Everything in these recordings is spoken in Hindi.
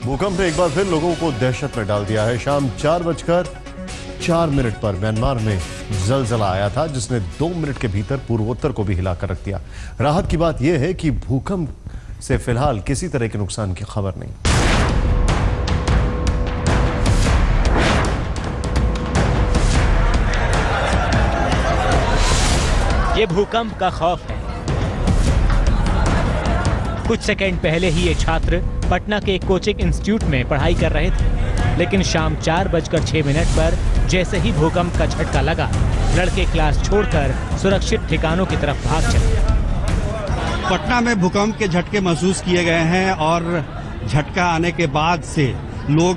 भूकंप ने एक बार फिर लोगों को दहशत में डाल दिया है। शाम 4:04 पर म्यांमार में जलजला आया था, जिसने 2 मिनट के भीतर पूर्वोत्तर को भी हिलाकर रख दिया। राहत की बात यह है कि भूकंप से फिलहाल किसी तरह के नुकसान की खबर नहीं। ये भूकंप का खौफ है। कुछ सेकंड पहले ही ये छात्र पटना के एक कोचिंग इंस्टीट्यूट में पढ़ाई कर रहे थे, लेकिन शाम 4:06 पर जैसे ही भूकंप का झटका लगा, लड़के क्लास छोड़कर सुरक्षित ठिकानों की तरफ भाग चले। पटना में भूकंप के झटके महसूस किए गए हैं और झटका आने के बाद से लोग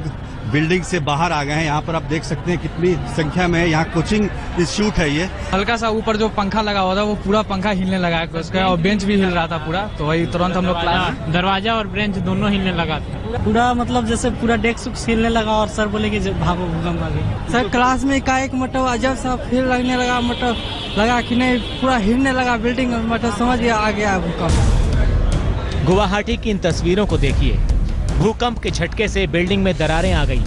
बिल्डिंग से बाहर आ गए हैं। यहाँ पर आप देख सकते हैं कितनी संख्या में यहाँ कोचिंग इंस्टीट्यूट है। ये हल्का सा ऊपर जो पंखा लगा हुआ था वो पूरा पंखा हिलने लगा है उसका, और बेंच भी हिल रहा था पूरा, तो वही तुरंत हम लोग क्लास दरवाजा और बेंच दोनों हिलने लगा था। पूरा मतलब जैसे पूरा डेस्क हिलने लगा और सर बोले कि भागो भूकंप आ गया। सर क्लास में एकाएक मतलब अजब सा फील लगने लगा, मतलब लगा कि नहीं पूरा हिलने लगा बिल्डिंग, मतलब समझ गया आ गया भूकंप। गुवाहाटी की इन तस्वीरों को देखिए। भूकंप के झटके से बिल्डिंग में दरारें आ गई।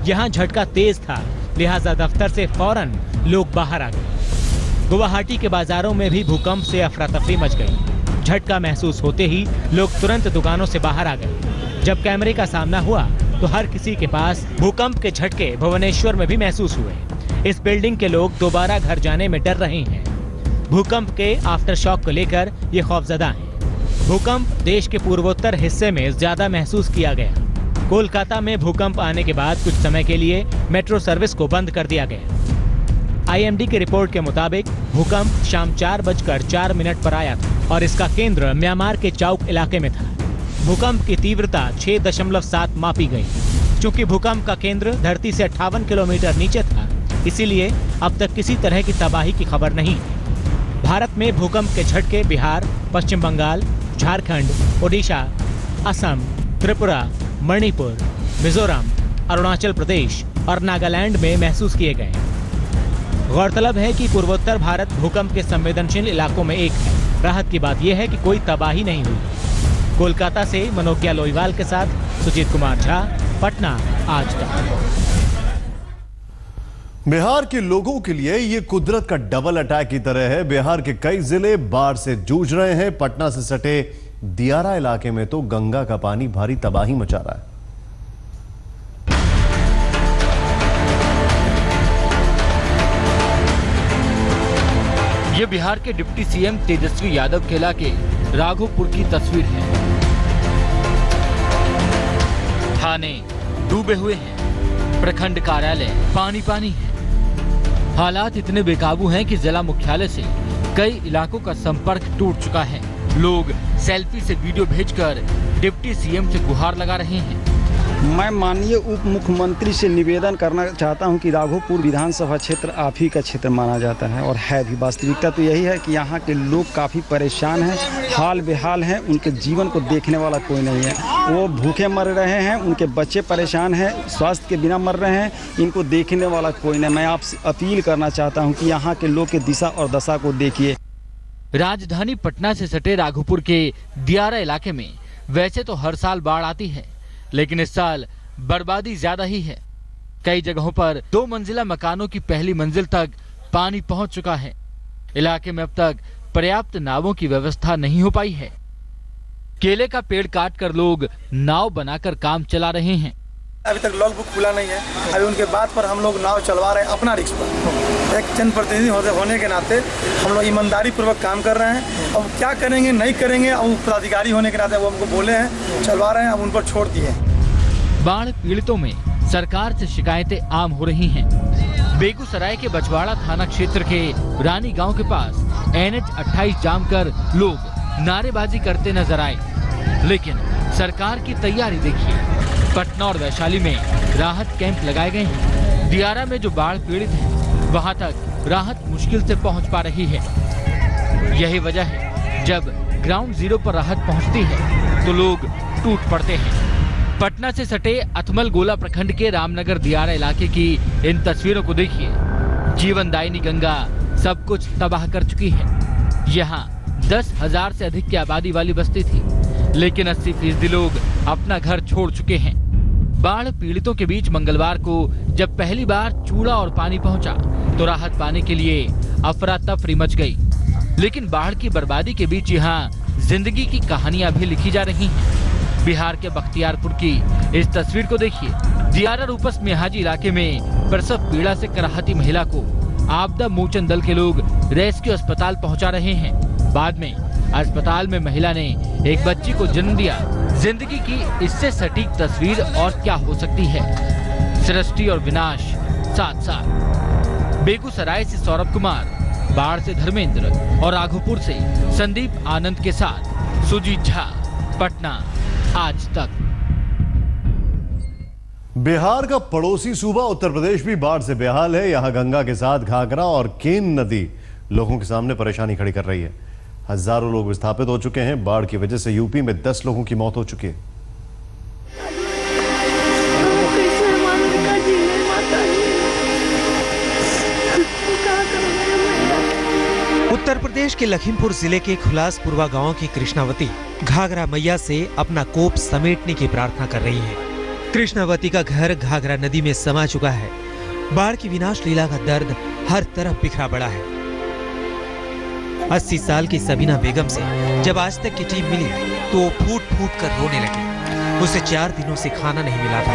यहाँ झटका तेज था, लिहाजा दफ्तर से फौरन लोग बाहर आ गए। गुवाहाटी के बाजारों में भी भूकंप से अफरा तफरी मच गई। झटका महसूस होते ही लोग तुरंत दुकानों से बाहर आ गए। जब कैमरे का सामना हुआ तो हर किसी के पास भूकंप के झटके भुवनेश्वर में भी महसूस हुए। इस बिल्डिंग के लोग दोबारा घर जाने में डर रहे हैं। भूकंप के आफ्टर शॉक को लेकर ये खौफजदा हैं। भूकंप देश के पूर्वोत्तर हिस्से में ज्यादा महसूस किया गया। कोलकाता में भूकंप आने के बाद कुछ समय के लिए मेट्रो सर्विस को बंद कर दिया गया। आईएमडी की रिपोर्ट के मुताबिक भूकंप शाम 4:04 पर आया था और इसका केंद्र म्यांमार के चाउक इलाके में था। भूकंप की तीव्रता 6.7 मापी गई। चूंकि भूकंप का केंद्र धरती से 58 किलोमीटर नीचे था, इसीलिए अब तक किसी तरह की तबाही की खबर नहीं। भारत में भूकंप के झटके बिहार, पश्चिम बंगाल, झारखंड, ओडिशा, असम, त्रिपुरा, मणिपुर, मिजोरम, अरुणाचल प्रदेश और नागालैंड में महसूस किए गए। गौरतलब है कि पूर्वोत्तर भारत भूकंप के संवेदनशील इलाकों में एक है। राहत की बात यह है कि कोई तबाही नहीं हुई। कोलकाता से मनोज्ञा लोईवाल के साथ सुजीत कुमार झा, पटना, आज तक। बिहार के लोगों के लिए ये कुदरत का डबल अटैक की तरह है। बिहार के कई जिले बाढ़ से जूझ रहे हैं। पटना से सटे दियारा इलाके में तो गंगा का पानी भारी तबाही मचा रहा है। ये बिहार के डिप्टी सीएम तेजस्वी यादव के इलाके राघोपुर की तस्वीर है। थाने डूबे हुए हैं, प्रखंड कार्यालय पानी पानी है। हालात इतने बेकाबू हैं कि जिला मुख्यालय से कई इलाकों का संपर्क टूट चुका है। लोग सेल्फी से वीडियो भेजकर डिप्टी सीएम से गुहार लगा रहे हैं। मैं माननीय उप मुख्यमंत्री से निवेदन करना चाहता हूं कि राघोपुर विधानसभा क्षेत्र आप ही का क्षेत्र माना जाता है और है भी। वास्तविकता तो यही है कि यहाँ के लोग काफ़ी परेशान हैं, हाल बेहाल हैं। उनके जीवन को देखने वाला कोई नहीं है। वो भूखे मर रहे हैं, उनके बच्चे परेशान हैं, स्वास्थ्य के बिना मर रहे हैं। इनको देखने वाला कोई नहीं। मैं आपसे अपील करना चाहता हूँ कि यहाँ के लोग की दिशा और दशा को देखिए। राजधानी पटना से सटे राघोपुर के दियारा इलाके में वैसे तो हर साल बाढ़ आती है, लेकिन इस साल बर्बादी ज्यादा ही है। कई जगहों पर 2 मंजिला मकानों की पहली मंजिल तक पानी पहुंच चुका है। इलाके में अब तक पर्याप्त नावों की व्यवस्था नहीं हो पाई है। केले का पेड़ काटकर लोग नाव बनाकर काम चला रहे हैं। अभी तक लॉग बुक खुला नहीं है। अभी उनके बाद पर हम लोग नाव चलवा रहे हैं अपना रिस्क पर। एक जनप्रतिनिधि होने के नाते हम लोग ईमानदारी पूर्वक काम कर रहे हैं। अब क्या करेंगे नहीं करेंगे, अब पदाधिकारी होने के नाते वो हमको बोले हैं, चलवा रहे हैं, अब उन पर छोड़ दिए। बाढ़ पीड़ितों में सरकार से शिकायतें आम हो रही हैं। बेगूसराय के बछवाड़ा थाना क्षेत्र के रानी गांव के पास NH 28 जाम कर लोग नारेबाजी करते नजर आए, लेकिन सरकार की तैयारी देखिए। पटना और वैशाली में राहत कैंप लगाए गए हैं। दियारा में जो बाढ़ पीड़ित हैं, वहां तक राहत मुश्किल से पहुंच पा रही है। यही वजह है जब ग्राउंड जीरो पर राहत पहुंचती है तो लोग टूट पड़ते हैं। पटना से सटे अथमल गोला प्रखंड के रामनगर दियारा इलाके की इन तस्वीरों को देखिए। जीवनदायिनी गंगा सब कुछ तबाह कर चुकी है। यहाँ 10,000 से अधिक की आबादी वाली बस्ती थी, लेकिन 80% लोग अपना घर छोड़ चुके हैं। बाढ़ पीड़ितों के बीच मंगलवार को जब पहली बार चूड़ा और पानी पहुंचा तो राहत पाने के लिए अफरा तफरी मच गई। लेकिन बाढ़ की बर्बादी के बीच यहाँ जिंदगी की कहानियां भी लिखी जा रही हैं। बिहार के बख्तियारपुर की इस तस्वीर को देखिए। दियारा रूपस मेहाजी इलाके में प्रसव पीड़ा से कराहती महिला को आपदा मोचन दल के लोग रेस्क्यू अस्पताल पहुंचा रहे हैं। बाद में अस्पताल में महिला ने एक बच्ची को जन्म दिया। जिंदगी की इससे सटीक तस्वीर और क्या हो सकती है। सृष्टि और विनाश साथ साथ। बेगूसराय से सौरभ कुमार, बाढ़ से धर्मेंद्र और राघोपुर से संदीप आनंद के साथ सुजीत झा, पटना आज तक। बिहार का पड़ोसी सूबा उत्तर प्रदेश भी बाढ़ से बेहाल है। यहां गंगा के साथ घाघरा और केन नदी लोगों के सामने परेशानी खड़ी कर रही है। हजारों लोग विस्थापित हो चुके हैं। बाढ़ की वजह से यूपी में 10 लोगों की मौत हो चुकी है। उत्तर प्रदेश के लखीमपुर जिले के खुलासपुरवा गांव की कृष्णावती घाघरा मैया से अपना कोप समेटने की प्रार्थना कर रही है। कृष्णावती का घर घाघरा नदी में समा चुका है। बाढ़ की विनाश लीला का दर्द हर तरफ बिखरा पड़ा है। 80 साल की सबीना बेगम से जब आज तक की टीम मिली तो वो फूट फूट कर रोने लगी। उसे 4 दिनों से खाना नहीं मिला था।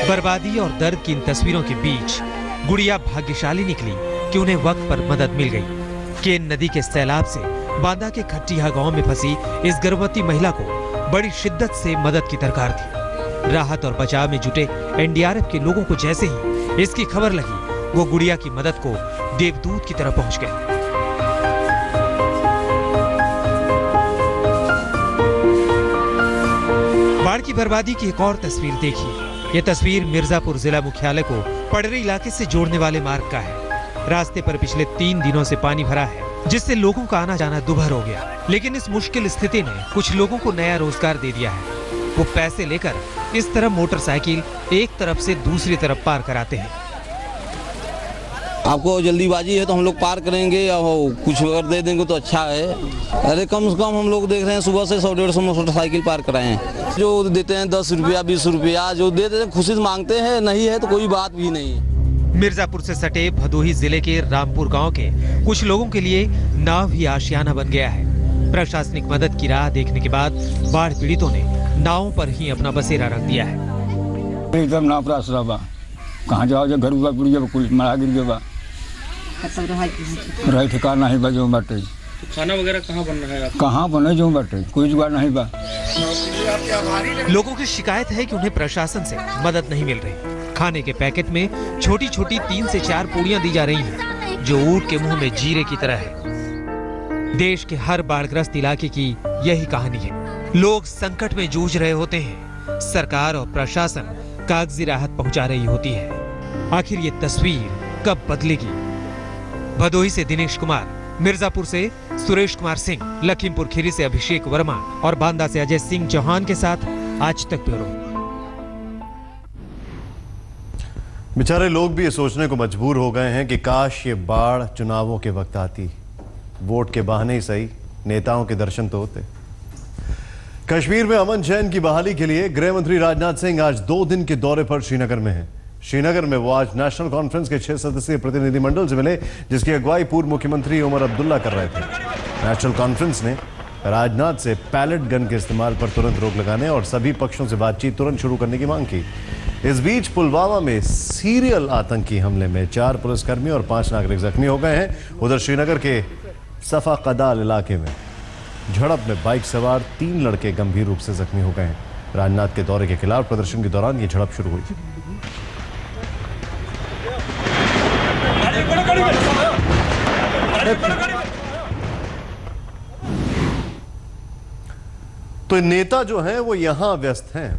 बर्बादी और दर्द की इन तस्वीरों के बीच गुड़िया भाग्यशाली निकली कि उन्हें वक्त पर मदद मिल गई। केन नदी के सैलाब से बांदा के खट्टिया गांव में फंसी इस गर्भवती महिला को बड़ी शिद्दत से मदद की दरकार थी। राहत और बचाव में जुटे एनडीआरएफ के लोगों को जैसे ही इसकी खबर लगी, वो गुड़िया की मदद को देवदूत की तरह पहुंच गए। बाढ़ की बर्बादी की एक और तस्वीर देखिए। ये तस्वीर मिर्जापुर जिला मुख्यालय को पडरी इलाके से जोड़ने वाले मार्ग का है। रास्ते पर पिछले 3 दिनों से पानी भरा है, जिससे लोगों का आना जाना दुभर हो गया। लेकिन इस मुश्किल स्थिति ने कुछ लोगों को नया रोजगार दे दिया है। वो पैसे लेकर इस तरह मोटरसाइकिल एक तरफ से दूसरी तरफ पार कराते हैं। आपको जल्दीबाजी है तो हम लोग पार करेंगे, और कुछ अगर दे देंगे तो अच्छा है। अरे कम से कम हम लोग देख रहे हैं सुबह से 100-150 मोटरसाइकिल पार कराए हैं। जो देते हैं 10 रुपया 20 रुपया जो दे देते हैं, खुशी से मांगते हैं, नहीं है तो कोई बात भी नहीं। मिर्जापुर से सटे भदोही जिले के रामपुर गांव के कुछ लोगों के लिए नाव ही आशियाना बन गया है। प्रशासनिक मदद की राह देखने के बाद बाढ़ पीड़ितों ने नावों पर ही अपना बसेरा रख दिया है। एकदम नाव पर आसरा बा, कहाँ जाओ जो घर हुआ पुलिया पुलिस मरा गिर बा, रही ठिकाना नहीं बा जो बाटे। खाना वगैरह कहाँ बन रहा है? कहाँ बने जो बाटे, कोई जुगाड़ नहीं बा। लोगों की शिकायत है कि उन्हें प्रशासन से मदद नहीं मिल रही। खाने के पैकेट में छोटी छोटी 3 से 4 पूड़ियां दी जा रही हैं, जो ऊंट के मुंह में जीरे की तरह है। देश के हर बाढ़ग्रस्त इलाके की यही कहानी है। लोग संकट में जूझ रहे होते हैं, सरकार और प्रशासन कागजी राहत पहुंचा रही होती है। आखिर ये तस्वीर कब बदलेगी? भदोही से दिनेश कुमार, मिर्जापुर से सुरेश कुमार सिंह, लखीमपुर खीरी से अभिषेक वर्मा और बांदा से अजय सिंह चौहान के साथ आज तक ब्यूरो। बेचारे लोग भी ये सोचने को मजबूर हो गए हैं कि काश ये बाढ़ चुनावों के वक्त आती। वोट के बहाने ही सही, नेताओं के दर्शन तो होते। कश्मीर में अमन चैन की बहाली के लिए गृह मंत्री राजनाथ सिंह आज 2 दिन के दौरे पर श्रीनगर में हैं। श्रीनगर में वो आज नेशनल कॉन्फ्रेंस के 6 सदस्यीय प्रतिनिधिमंडल से मिले, जिसकी अगुवाई पूर्व मुख्यमंत्री उमर अब्दुल्ला कर रहे थे। नेशनल कॉन्फ्रेंस ने राजनाथ से पैलेट गन के इस्तेमाल पर तुरंत रोक लगाने और सभी पक्षों से बातचीत तुरंत शुरू करने की मांग की। इस बीच पुलवामा में सीरियल आतंकी हमले में 4 पुलिसकर्मी और 5 नागरिक जख्मी हो गए हैं। उधर श्रीनगर के सफा कदाल इलाके में झड़प में बाइक सवार 3 लड़के गंभीर रूप से जख्मी हो गए हैं। राजनाथ के दौरे के खिलाफ प्रदर्शन के दौरान ये झड़प शुरू हुई। तो नेता जो हैं वो यहां व्यस्त हैं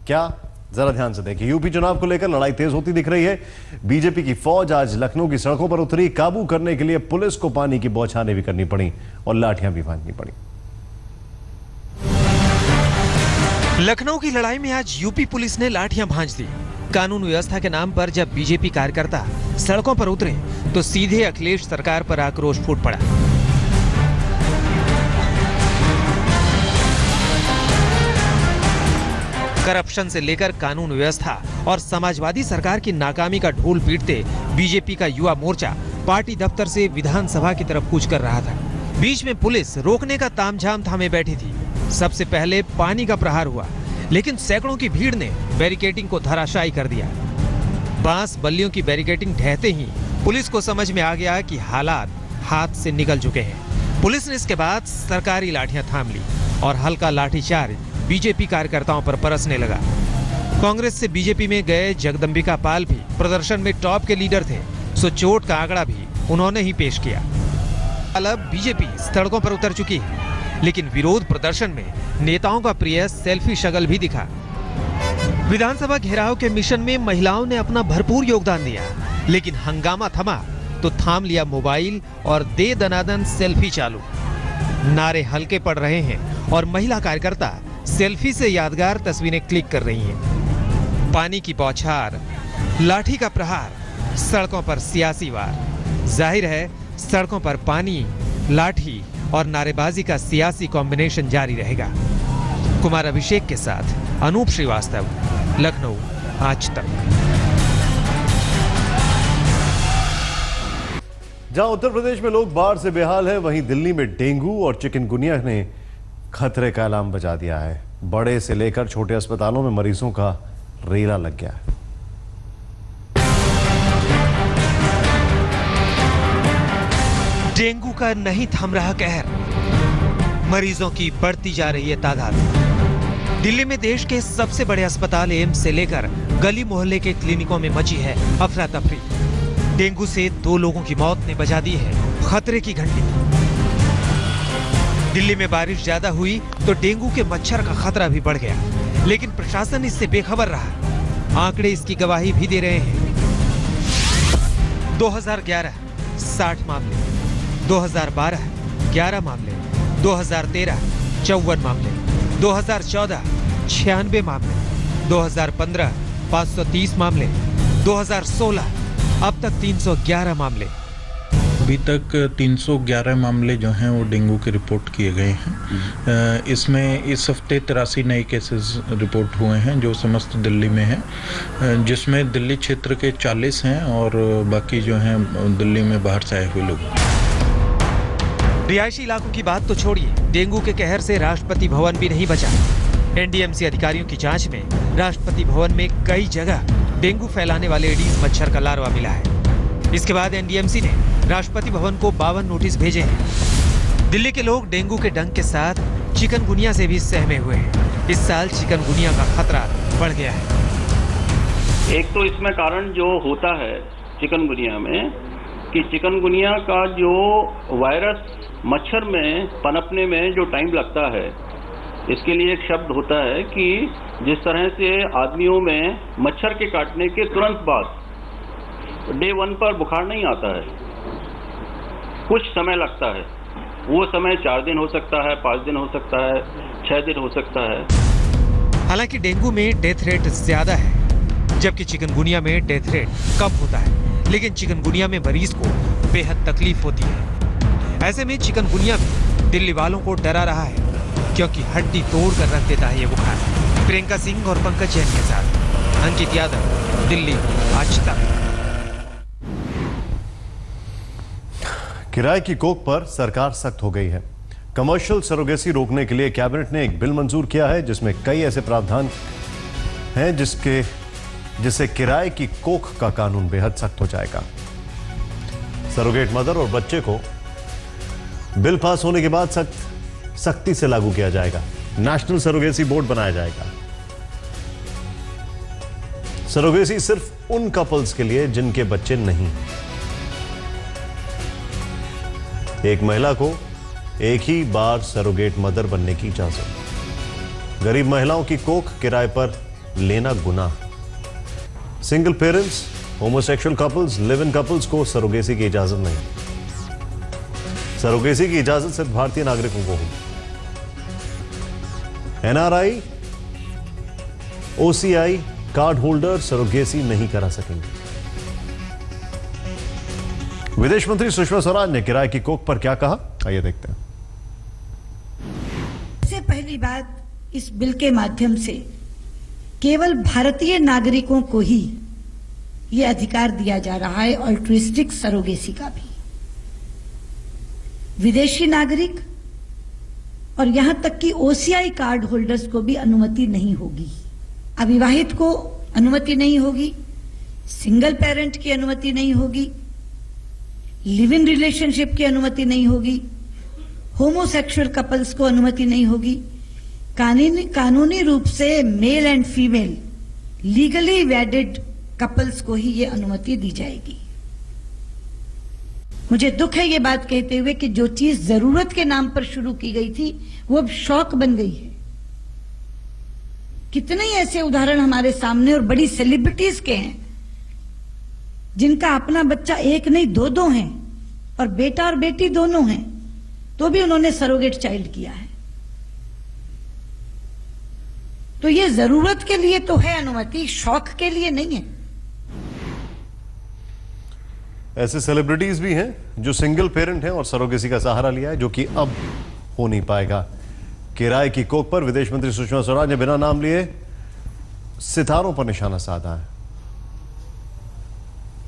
क्या? जरा ध्यान से देखिए। यूपी चुनाव को लेकर लड़ाई तेज होती दिख रही है। बीजेपी की फौज आज लखनऊ की सड़कों पर उतरी। काबू करने के लिए पुलिस को पानी की बौछारें भी करनी पड़ी और लाठियां भी बांधनी पड़ी। लखनऊ की लड़ाई में आज यूपी पुलिस ने लाठियां भांज दी। कानून व्यवस्था के नाम पर जब बीजेपी कार्यकर्ता सड़कों पर उतरे तो सीधे अखिलेश सरकार पर आक्रोश फूट पड़ा। करप्शन से लेकर कानून व्यवस्था और समाजवादी सरकार की नाकामी का ढोल पीटते बीजेपी का युवा मोर्चा पार्टी दफ्तर से विधानसभा की तरफ कूच कर रहा था। बीच में पुलिस रोकने का तामझाम थामे बैठी थी। सबसे पहले पानी का प्रहार हुआ, लेकिन सैकड़ों की भीड़ ने बैरिकेडिंग को धराशायी कर दिया। बांस बल्लियों की बैरिकेडिंग ढहते ही पुलिस को समझ में आ गया कि हालात हाथ से निकल चुके हैं। पुलिस ने इसके बाद सरकारी लाठियां थाम ली और हल्का लाठीचार्ज बीजेपी कार्यकर्ताओं पर बरसने लगा। कांग्रेस से बीजेपी में गए जगदंबिका पाल भी प्रदर्शन में टॉप के लीडर थे, सो चोट का आंकड़ा भी उन्होंने ही पेश किया। अब बीजेपी सड़कों पर उतर चुकी है, लेकिन विरोध प्रदर्शन में नेताओं का प्रिय सेल्फी शगल भी दिखा। विधानसभा घेराव के मिशन में महिलाओं ने अपना भरपूर योगदान दिया, लेकिन हंगामा थमा तो थाम लिया मोबाइल और दे दनादन सेल्फी चालू। नारे हल्के पड़ रहे हैं और महिला कार्यकर्ता सेल्फी से यादगार तस्वीरें क्लिक कर रही हैं। पानी की बौछार, लाठी का प्रहार, सड़कों पर सियासी वार। जाहिर है सड़कों पर पानी, लाठी और नारेबाजी का सियासी कॉम्बिनेशन जारी रहेगा। कुमार अभिषेक के साथ अनूप श्रीवास्तव, लखनऊ, आज तक। जहां उत्तर प्रदेश में लोग बाढ़ से बेहाल है, वहीं दिल्ली में डेंगू और चिकनगुनिया ने खतरे का अलार्म बजा दिया है। बड़े से लेकर छोटे अस्पतालों में मरीजों का रेला लग गया है। डेंगू का नहीं थम रहा कहर, मरीजों की बढ़ती जा रही है तादाद। दिल्ली में देश के सबसे बड़े अस्पताल एम्स से लेकर गली मोहल्ले के क्लिनिकों में मची है अफरा तफरी। डेंगू से 2 लोगों की मौत ने बजा दी है खतरे की घंटी। दिल्ली में बारिश ज्यादा हुई तो डेंगू के मच्छर का खतरा भी बढ़ गया, लेकिन प्रशासन इससे बेखबर रहा। आंकड़े इसकी गवाही भी दे रहे हैं। 2011 60 मामले, 2012 11 मामले, 2013 54 मामले, 2014 96 मामले, 2015 530 मामले, 2016 अब तक 311 मामले। अभी तक 311 मामले जो हैं वो डेंगू के रिपोर्ट किए गए हैं। इसमें इस हफ्ते 83 नए केसेस रिपोर्ट हुए हैं जो समस्त दिल्ली में हैं, जिसमें दिल्ली क्षेत्र के 40 हैं और बाकी जो हैं दिल्ली में बाहर से आए हुए लोग। रिहायशी इलाकों की बात तो छोड़िए, डेंगू के कहर से राष्ट्रपति भवन भी नहीं बचा। एनडीएमसी अधिकारियों की जांच में राष्ट्रपति भवन में कई जगह डेंगू फैलाने वाले एडीज मच्छर का लार्वा मिला है। इसके बाद एनडीएमसी ने राष्ट्रपति भवन को 52 नोटिस भेजे हैं। दिल्ली के लोग डेंगू के डंक के साथ चिकनगुनिया से भी सहमे हुए हैं। इस साल चिकनगुनिया का खतरा बढ़ गया है। एक तो इसमें कारण जो होता है चिकनगुनिया में कि चिकनगुनिया का जो वायरस मच्छर में पनपने में जो टाइम लगता है, इसके लिए एक शब्द होता है कि जिस तरह से आदमियों में मच्छर के काटने के तुरंत बाद डे 1 पर बुखार नहीं आता है, कुछ समय लगता है। वो समय 4 दिन हो सकता है, 5 दिन हो सकता है, 6 दिन हो सकता है। हालांकि डेंगू में डेथ रेट ज्यादा है, जबकि चिकनगुनिया में डेथ रेट कम होता है, लेकिन चिकनगुनिया में मरीज को बेहद तकलीफ होती है। ऐसे में चिकनगुनिया भी दिल्ली वालों को डरा रहा है, क्योंकि हड्डी तोड़ कर रख देता है ये बुखार। प्रियंका सिंह और पंकज जैन के साथ अंकित यादव, दिल्ली, आज तक। किराए की कोख पर सरकार सख्त हो गई है। कमर्शियल सरोगेसी रोकने के लिए कैबिनेट ने एक बिल मंजूर किया है, जिसमें कई ऐसे प्रावधान हैं जिससे किराए की कोख का कानून बेहद सख्त हो जाएगा। सरोगेट मदर और बच्चे को बिल पास होने के बाद सख्ती से लागू किया जाएगा। नेशनल सरोगेसी बोर्ड बनाया जाएगा। सरोगेसी सिर्फ उन कपल्स के लिए जिनके बच्चे नहीं। एक महिला को एक ही बार सरोगेट मदर बनने की इजाजत। गरीब महिलाओं की कोख किराए पर लेना गुनाह। Single parents, homosexual couples, live in couples को सरोगेसी की इजाजत नहीं। सरोगेसी की इजाजत सिर्फ भारतीय नागरिकों को होगी। NRI, OCI card holder surrogacy नहीं करा सकेंगे। विदेश मंत्री सुषमा स्वराज ने किराए की कोख पर क्या कहा, आइए देखते हैं। सबसे पहली बात, इस बिल के माध्यम से केवल भारतीय नागरिकों को ही यह अधिकार दिया जा रहा है ऑल्ट्रिस्टिक सरोगेसी का भी। विदेशी नागरिक और यहां तक कि ओसीआई कार्ड होल्डर्स को भी अनुमति नहीं होगी। अविवाहित को अनुमति नहीं होगी, सिंगल पेरेंट की अनुमति नहीं होगी, लिव इन रिलेशनशिप की अनुमति नहीं होगी, होमोसेक्सुअल कपल्स को अनुमति नहीं होगी। कानूनी रूप से male and female legally वेडेड couples को ही यह अनुमति दी जाएगी। मुझे दुख है ये बात कहते हुए कि जो चीज जरूरत के नाम पर शुरू की गई थी वो अब शौक बन गई है। कितने ही ऐसे उदाहरण हमारे सामने और बड़ी सेलिब्रिटीज के हैं जिनका अपना बच्चा एक नहीं दो हैं और बेटा और बेटी दोनों हैं, तो भी उन्होंने सरोगेट चाइल्ड किया है। तो ये जरूरत के लिए तो है अनुमति, शौक के लिए नहीं है। ऐसे सेलिब्रिटीज भी हैं जो सिंगल पेरेंट हैं और सरोगेसी का सहारा लिया है, जो कि अब हो नहीं पाएगा। किराए की कोख पर विदेश मंत्री सुषमा स्वराज ने बिना नाम लिए सितारों पर निशाना साधा है।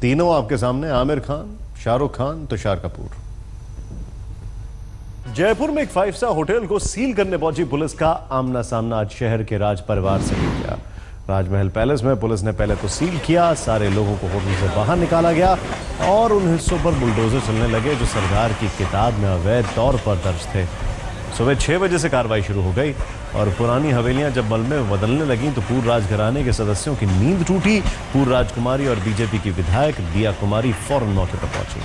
तीनों आपके सामने, आमिर खान, शाहरुख खान, तुषार कपूर। जयपुर में एक 5 स्टार होटल को सील करने पहुंची पुलिस का आमना सामना आज शहर के राज परिवार से हो गया। राजमहल पैलेस में पुलिस ने पहले तो सील किया, सारे लोगों को होटल से बाहर निकाला गया और उन हिस्सों पर बुलडोजर चलने लगे जो सरकार की किताब में अवैध तौर पर दर्ज थे। सुबह 6 बजे से कार्रवाई शुरू हो गई और पुरानी हवेलियां जब मलबे में बदलने लगीं तो पूर्व राजघराने के सदस्यों की नींद टूटी। पूर्व राजकुमारी और बीजेपी की विधायक दिया कुमारी फौरन मौके पर पहुंची।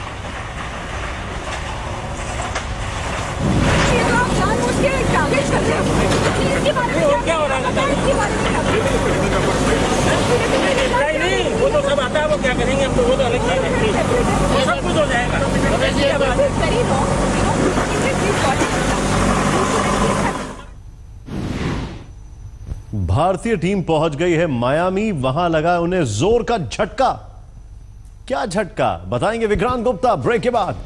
वो तो सब आता है, वो क्या करेंगे हम तो, वो तो अलग बात है, सब कुछ हो जाएगा। भारतीय टीम पहुंच गई है मायामी, वहां लगा उन्हें जोर का झटका। क्या झटका बताएंगे विक्रांत गुप्ता ब्रेक के बाद।